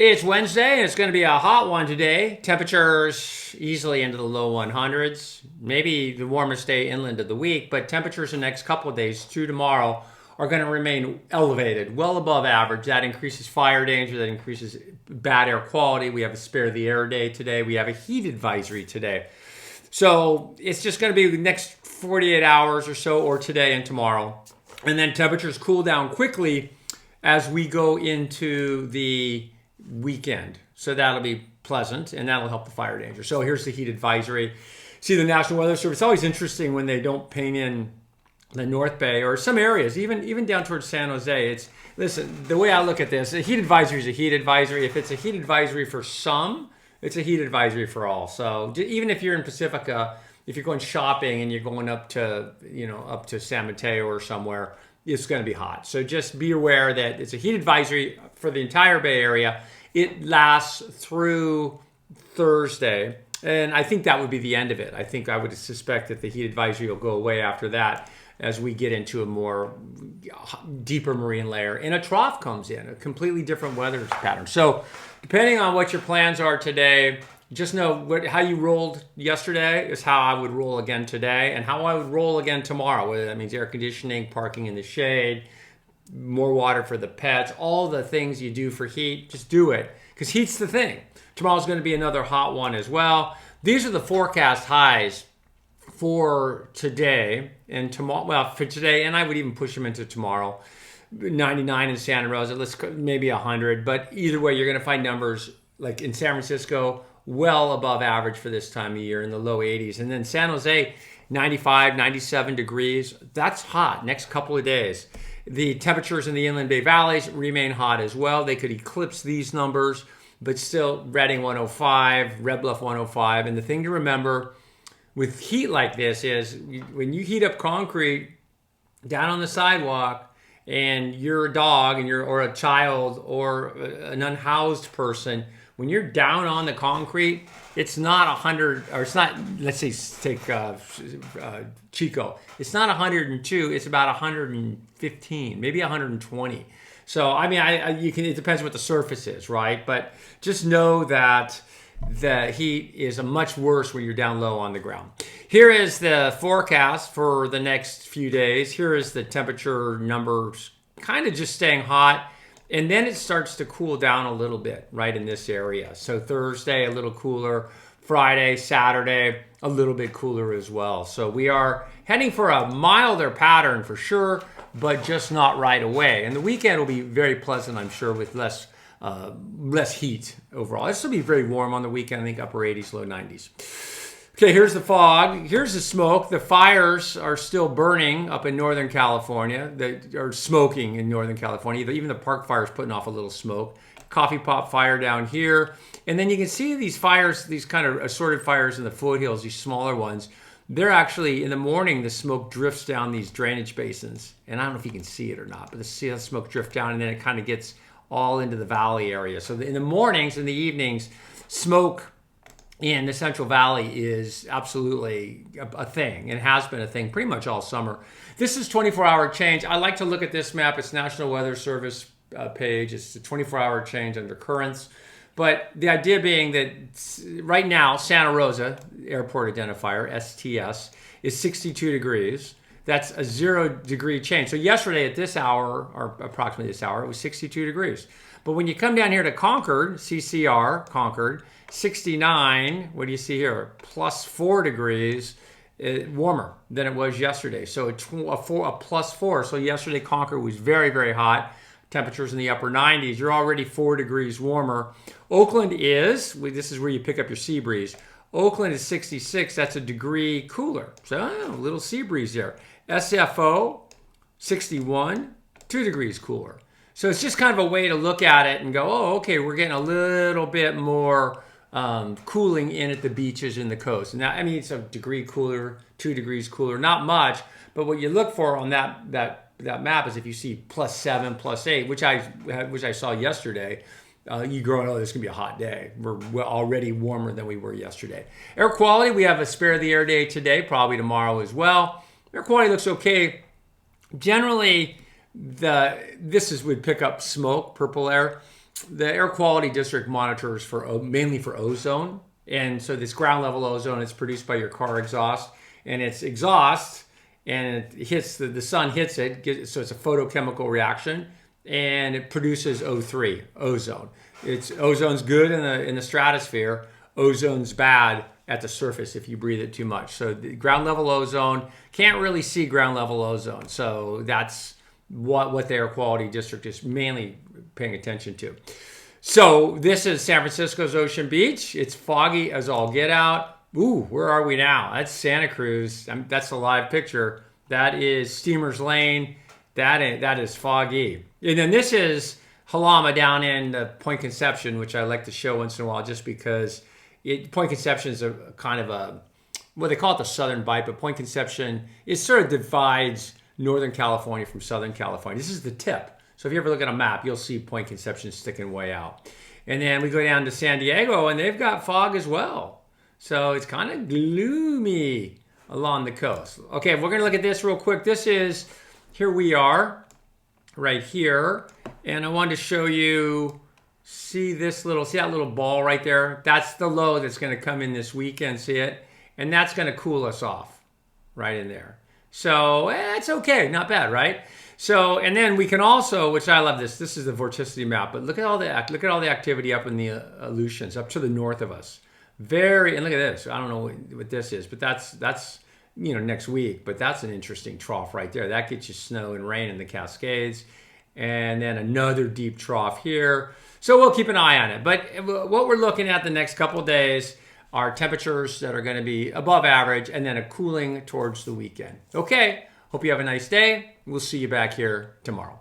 It's Wednesday, and it's going to be a hot one today. Temperatures easily into the low 100s. Maybe the warmest day inland of the week, but temperatures the next couple of days through tomorrow are going to remain elevated, well above average. That increases fire danger, that increases bad air quality. We have a spare the air day today. We have a heat advisory today. So it's just going to be the next 48 hours or so, or today and tomorrow. And then temperatures cool down quickly as we go into the weekend. So that'll be pleasant, and that'll help the fire danger. So here's the heat advisory. See, the National Weather Service, it's always interesting when they don't paint in the North Bay or some areas, even down towards San Jose. Listen, the way I look at this, a heat advisory is a heat advisory. If it's a heat advisory for some, it's a heat advisory for all. So even if you're in Pacifica, if you're going shopping and you're going up to San Mateo or somewhere, it's going to be hot. So just be aware that it's a heat advisory for the entire Bay Area. It lasts through Thursday, and I think that would be the end of it. I think I would suspect that the heat advisory will go away after that as we get into a more deeper marine layer and a trough comes in, a completely different weather pattern. So depending on what your plans are today, just know how you rolled yesterday is how I would roll again today, and how I would roll again tomorrow, whether that means air conditioning, parking in the shade, more water for the pets, all the things you do for heat, just do it, because heat's the thing. Tomorrow's going to be another hot one as well. These are the forecast highs for today and tomorrow. Well, for today, and I would even push them into tomorrow. 99 in Santa Rosa, maybe 100, but either way, you're going to find numbers like in San Francisco, well above average for this time of year, in the low 80s. And then San Jose, 95, 97 degrees. That's hot next couple of days. The temperatures in the Inland Bay Valleys remain hot as well. They could eclipse these numbers, but still Redding 105, Red Bluff 105. And the thing to remember with heat like this is when you heat up concrete down on the sidewalk and you're a dog or a child or an unhoused person, when you're down on the concrete, it's not 100, or it's not, let's say, take Chico. It's not 102, it's about 115, maybe 120. So, I mean, it depends what the surface is, right? But just know that the heat is much worse when you're down low on the ground. Here is the forecast for the next few days. Here is the temperature numbers, kind of just staying hot. And then it starts to cool down a little bit right in this area. So Thursday, a little cooler. Friday, Saturday, a little bit cooler as well. So we are heading for a milder pattern for sure, but just not right away. And the weekend will be very pleasant, I'm sure, with less heat overall. This will be very warm on the weekend, I think upper 80s, low 90s. Okay, here's the fog. Here's the smoke. The fires are still burning up in Northern California. They are smoking in Northern California. Even the park fire is putting off a little smoke. Coffee pot fire down here. And then you can see these fires, these kind of assorted fires in the foothills, these smaller ones. They're actually, in the morning, the smoke drifts down these drainage basins. And I don't know if you can see it or not, but see that smoke drift down, and then it kind of gets all into the valley area. So in the mornings and the evenings, smoke in the Central Valley is absolutely a thing, and has been a thing pretty much all summer. This is 24-hour change. I like to look at this map. It's National Weather Service page. It's the 24-hour change under currents. But the idea being that right now, Santa Rosa, airport identifier, STS, is 62 degrees. That's a 0-degree change. So yesterday at this hour, or approximately this hour, it was 62 degrees. But when you come down here to Concord, CCR, Concord, 69, what do you see here? Plus 4 degrees, warmer than it was yesterday. So a plus 4. So yesterday Concord was very, very hot. Temperatures in the upper 90s. You're already 4 degrees warmer. Oakland this is where you pick up your sea breeze. Oakland is 66. That's a degree cooler. So a little sea breeze there. SFO, 61, 2 degrees cooler. So it's just kind of a way to look at it and go, oh, okay, we're getting a little bit more cooling in at the beaches and the coast. And that, I mean, it's a degree cooler, 2 degrees cooler, not much. But what you look for on that map is if you see +7, +8, which I saw yesterday, you grow, oh, this is going to be a hot day. We're already warmer than we were yesterday. Air quality, we have a spare the air day today, probably tomorrow as well. Air quality looks okay. Generally, would pick up smoke, purple air. the air quality district monitors for mainly for ozone. And so this ground level ozone is produced by your car exhaust, and it's exhaust, and it hits the sun hits it, so it's a photochemical reaction, and it produces O3, ozone. Ozone's good in the stratosphere. Ozone's bad at the surface if you breathe it too much. So the ground level ozone, can't really see ground level ozone. So that's what the air quality district is mainly paying attention to. So this is San Francisco's Ocean Beach. It's foggy as all get out. Ooh, where are we now? That's Santa Cruz. That's a live picture. That is Steamer's Lane. That is foggy. And then this is Halama down in Point Conception, which I like to show once in a while just because Point Conception is a kind of a, well, they call it the Southern Bight, but Point Conception, it sort of divides Northern California from Southern California. This is the tip. So if you ever look at a map, you'll see Point Conception sticking way out. And then we go down to San Diego, and they've got fog as well. So it's kind of gloomy along the coast. Okay, we're going to look at this real quick. This is, here we are, right here. And I wanted to show you, see that little ball right there? That's the low that's going to come in this weekend, see it? And that's going to cool us off right in there. So it's okay, not bad, right? So, and then we can also, which I love this is the vorticity map, but look at all the activity up in the Aleutians, up to the north of us. And look at this. I don't know what this is, but that's next week, but that's an interesting trough right there. That gets you snow and rain in the Cascades. And then another deep trough here. So we'll keep an eye on it. But what we're looking at the next couple of days are temperatures that are going to be above average and then a cooling towards the weekend. Okay, hope you have a nice day. We'll see you back here tomorrow.